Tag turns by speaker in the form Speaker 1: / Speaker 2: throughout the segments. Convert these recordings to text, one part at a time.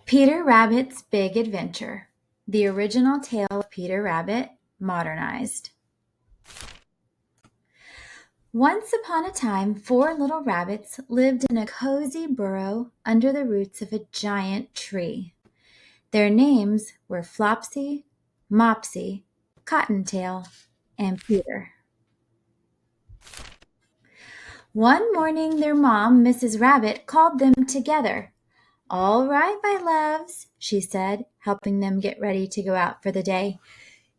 Speaker 1: Peter Rabbit's Big Adventure. The original tale of Peter Rabbit, modernized. Once upon a time, 4 little rabbits lived in a cozy burrow under the roots of a giant tree. Their names were Flopsy, Mopsy, Cottontail, and Peter. One morning, their mom, Mrs. Rabbit, called them together. "All right, my loves," she said, helping them get ready to go out for the day.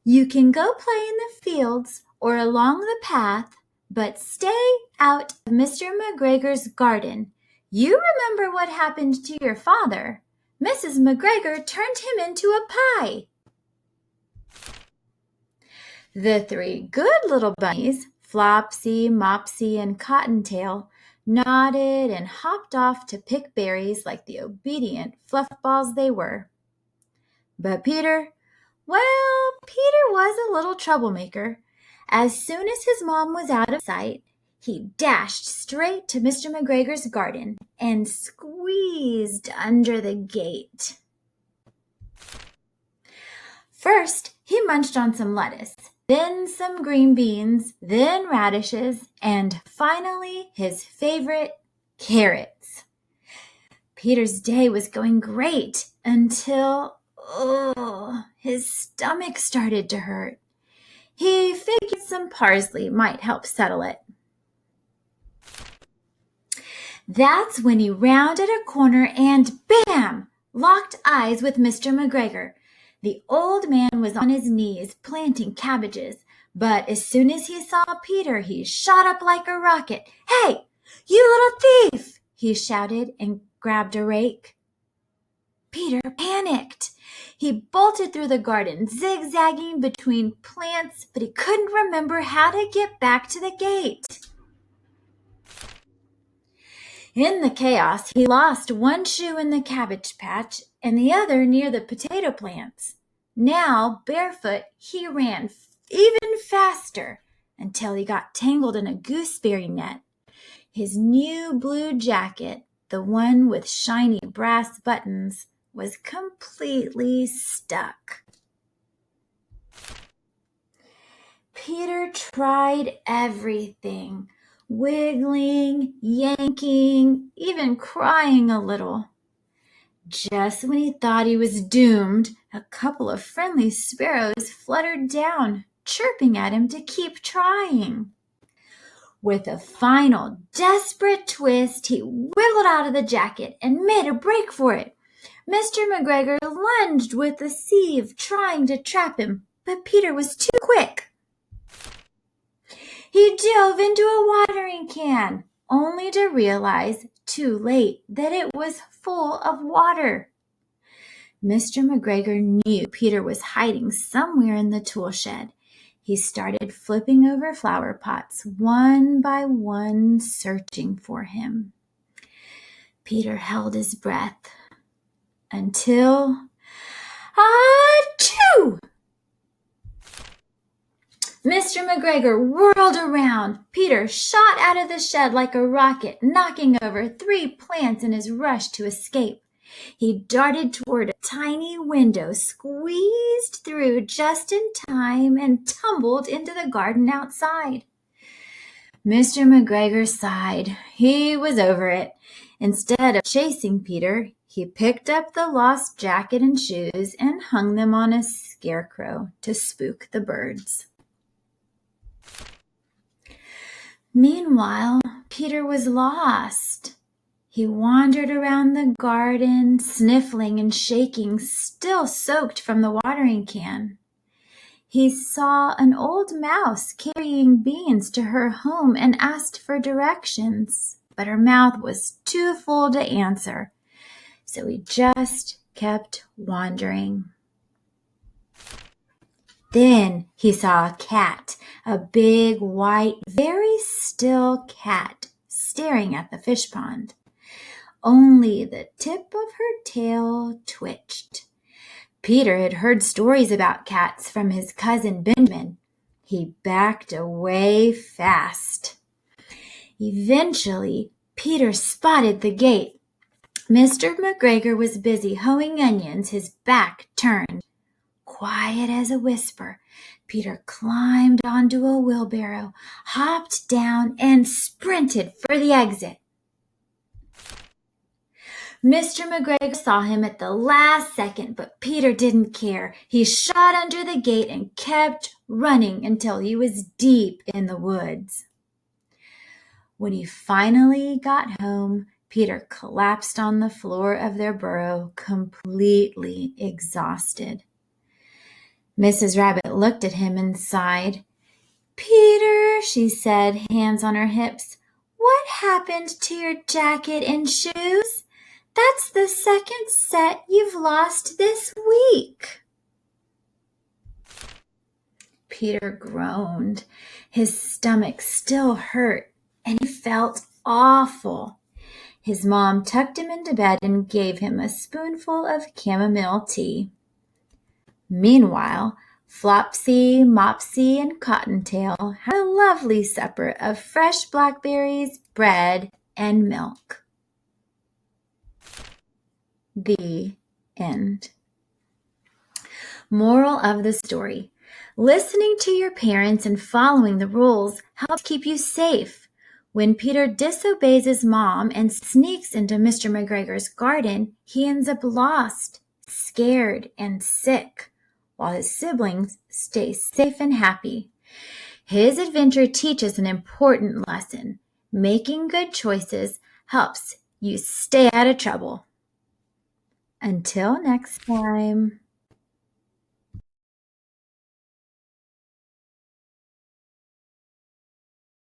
Speaker 1: "You can go play in the fields or along the path, but stay out of Mr. McGregor's garden. You remember what happened to your father. Mrs. McGregor turned him into a pie." The 3 good little bunnies, Flopsy, Mopsy, and Cottontail, nodded and hopped off to pick berries like the obedient fluffballs they were. But Peter was a little troublemaker. As soon as his mom was out of sight, he dashed straight to Mr. McGregor's garden and squeezed under the gate. First, he munched on some lettuce, then some green beans, then radishes, and finally his favorite, carrots. Peter's day was going great until his stomach started to hurt. He figured some parsley might help settle it. That's when he rounded a corner and bam! Locked eyes with Mr. McGregor. The old man was on his knees planting cabbages, but as soon as he saw Peter, he shot up like a rocket. "Hey, you little thief!" he shouted and grabbed a rake. Peter panicked. He bolted through the garden, zigzagging between plants, but he couldn't remember how to get back to the gate. In the chaos, he lost one shoe in the cabbage patch and the other near the potato plants. Now, barefoot, he ran even faster until he got tangled in a gooseberry net. His new blue jacket, the one with shiny brass buttons, was completely stuck. Peter tried everything, wiggling, yanking, even crying a little. Just when he thought he was doomed, a couple of friendly sparrows fluttered down, chirping at him to keep trying. With a final desperate twist, he wiggled out of the jacket and made a break for it. Mr. McGregor lunged with a sieve, trying to trap him, but Peter was too quick. He dove into a watering can, only to realize, too late, that it was full of water. Mr. McGregor knew Peter was hiding somewhere in the tool shed. He started flipping over flower pots, one by one, searching for him. Peter held his breath until... Achoo! Mr. McGregor whirled around. Peter shot out of the shed like a rocket, knocking over 3 plants in his rush to escape. He darted toward a tiny window, squeezed through just in time, and tumbled into the garden outside. Mr. McGregor sighed. He was over it. Instead of chasing Peter, he picked up the lost jacket and shoes and hung them on a scarecrow to spook the birds. Meanwhile, Peter was lost. He wandered around the garden, sniffling and shaking, still soaked from the watering can. He saw an old mouse carrying beans to her home and asked for directions, but her mouth was too full to answer, so he just kept wandering. Then he saw a cat, a big, white, very still cat, staring at the fish pond. Only the tip of her tail twitched. Peter had heard stories about cats from his cousin Benjamin. He backed away fast. Eventually, Peter spotted the gate. Mr. McGregor was busy hoeing onions, his back turned. Quiet as a whisper, Peter climbed onto a wheelbarrow, hopped down, and sprinted for the exit. Mr. McGregor saw him at the last second, but Peter didn't care. He shot under the gate and kept running until he was deep in the woods. When he finally got home, Peter collapsed on the floor of their burrow, completely exhausted. Mrs. Rabbit looked at him and sighed. "Peter," she said, hands on her hips, "what happened to your jacket and shoes? That's the second set you've lost this week." Peter groaned. His stomach still hurt, and he felt awful. His mom tucked him into bed and gave him a spoonful of chamomile tea. Meanwhile, Flopsy, Mopsy, and Cottontail had a lovely supper of fresh blackberries, bread, and milk. The end. Moral of the story: listening to your parents and following the rules helps keep you safe. When Peter disobeys his mom and sneaks into Mr. McGregor's garden, he ends up lost, scared, and sick, while his siblings stay safe and happy. His adventure teaches an important lesson. Making good choices helps you stay out of trouble. Until next time.